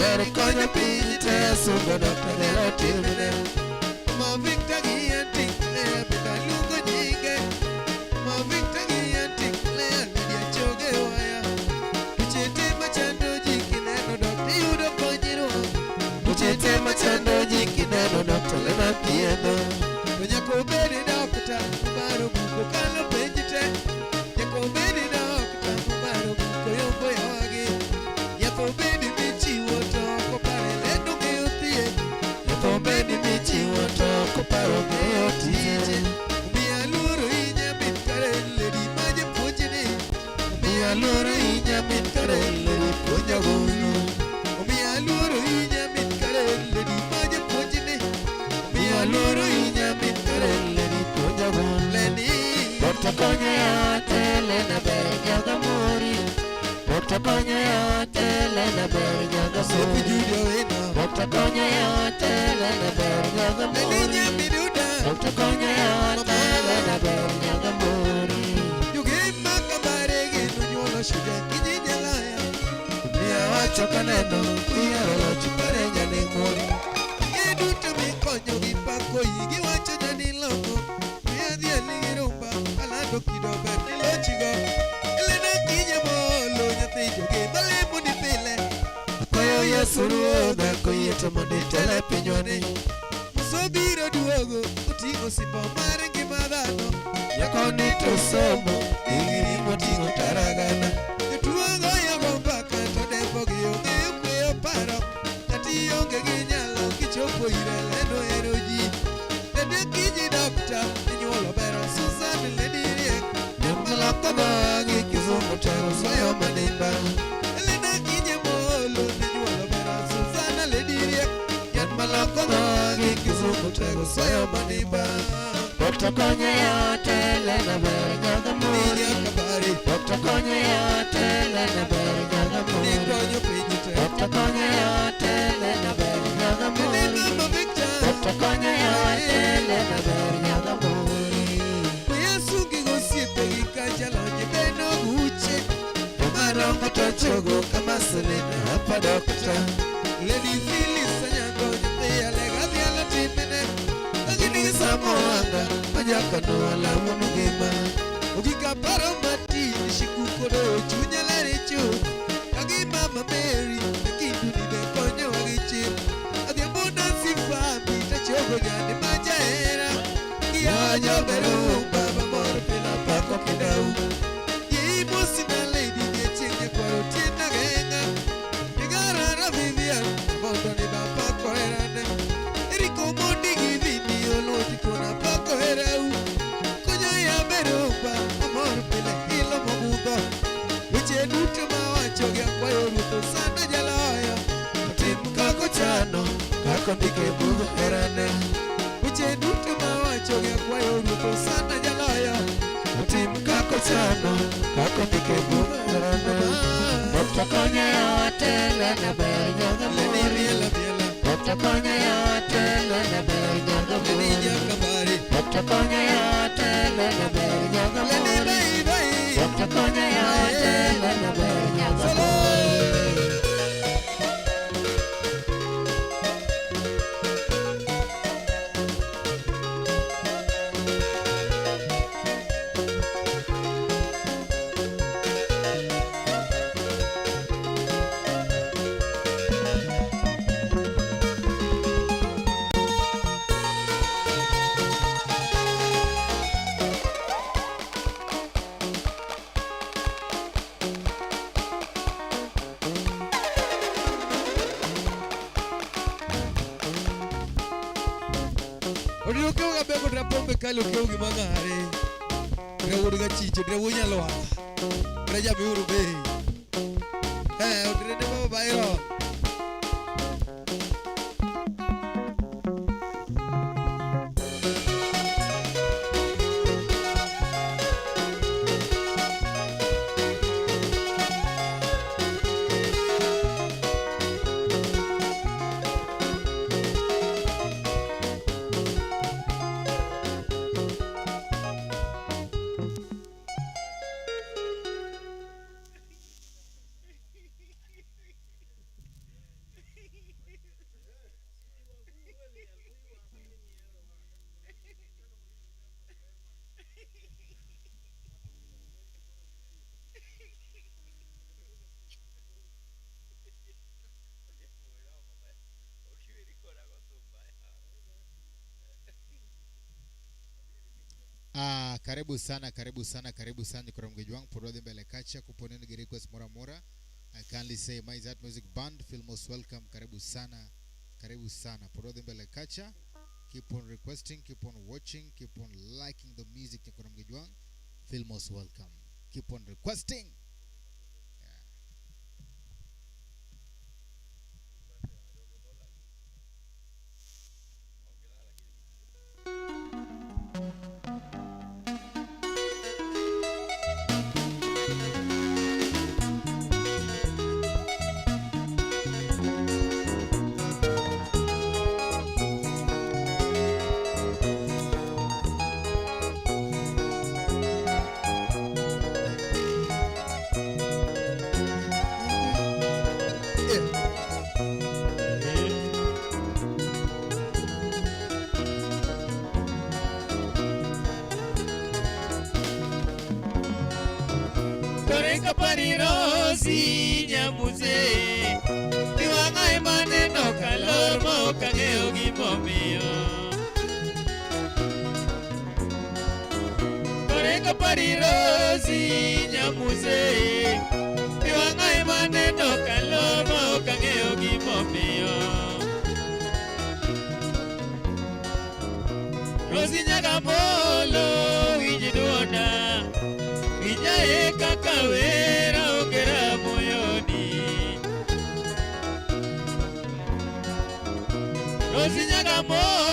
ber konyo piny te sungo Dr. Lelo timne ma Victor gi antikne benda luongo nyinge ma Victor gi antikne Lydia choge waya tuchete machando ji kineno Dr. yudo konyruok tuchete machando ji kineno Dr. Lelo thiedho to nyaka obed dokta maro buko kalo penj te nyaka obed dokta maro buko yombo yawagi nyaka obed michiwo to kopare lendo ng'eyo thieth nyaka obed michiwo to koparo ng'eyo tije omiya luoro inya min kare ledi ma japuonjni omiya luoro inya min kare ledi puonja golo omiya luoro inya min kare ledi ma japuonjni omiya luoro inya min kare ledi puonja golo leni Dr. konyo ya tele na ber nyaga mori Dr. konyo ya tele na ber nyaga mori Dr. konyo ya tele na ber nyaga mori Dr. konyo ya tele na ber nyaga mori Yugima kabare gino nyuolo shude kijiji laya Miya wacho kaneno kuyaro lochi pare nyane mori Yeduto mikonyo gipako yigi wacho nyani longo Miya dhieli girumba alando kido ber nilochigo Elena kinye molo nyathi joge malemo ni pile Akoyo Yesu ruodha koyieto mondi tele pinywani Musobiro duogo utingo simba mare ngima dhano Yakoni to somo digiri motingo taragana Jotuogo yogo mbaka to depo gi ong'eyo kweyo paro Kati onge gi nyalo kichopo ire lendo hero ji Dede kiji dokta inyuolo bero Susan Ledirie Nyamgaloko dhagi kizungu tero soyo manimba Elena kinye molo inyuolo bero Susan Ledirie Nyamgaloko dhagi kizungu tero soyo manimba Dr. konyo ya tele na ber nyaga mori Dr. konyo ya tele na ber nyaga mori Dr. konyo ya tele na ber nyaga mori Dr. konyo ya tele na ber nyaga mori Yesu gigosiepe gikajalo nyibeno guche Marongo to chogo kama selena hapa Dr. Lady Phyllis sanyango nyithi alega dhialo timene Agini samoanga Manyaka no alamu nugima Ugika paro mati Shikukodo chunya lerichu Agi mama Mary Nakindu nide konyo wagichi Adhiambuna sifami Tachogo nyani majaera Kiajo beru Baba moro pila pako kidau Yimu sina lady Nyechenye kwaro tina genga Nigarara Vivian Mondo ni bapako herane Eriko mondi givini Oloti kuna pako herau Konya ya berupa Amor pile hilo mabugo Uche duto mawacho Gya kwa yoruto sana jaloya Timu kako chano Kako ndike bugo herane Uche duto mawacho Gya kwa yoruto sana jaloya Timu kako chano Kako ndike bugo herane Dr. konyo ya tele na ber nyaga mori Dr. konyo ya tele na ber nyaga mori Dr. konyo ya tele na ber nyaga mori Dr. konyo ya tele na ber nyaga mori Odiro keu ga bego dra pombe kalo keu gi mangare Dra wudu ga chicho dra wunya loa Dra jabi uru be odire de baba bayro Karibu sana kwa mgeji wangu Pododhi Mbele Kacha kuponeni request mora. I kindly say my That Music Band feel most welcome. Karibu sana Pododhi Mbele Kacha. Keep on requesting, keep on watching, keep on liking the music kwa mgeji wangu. Feel most welcome. Keep on requesting. Kaparirosi nyamuze Iwanga imane no kalor mo kangeo gimomio Kore kaparirosi nyamuze Iwanga imane no kalor mo kangeo gimomio Rosi nyagamolo wijiduona Vijaye kakawera ogera moyoni Rosi nyagamolo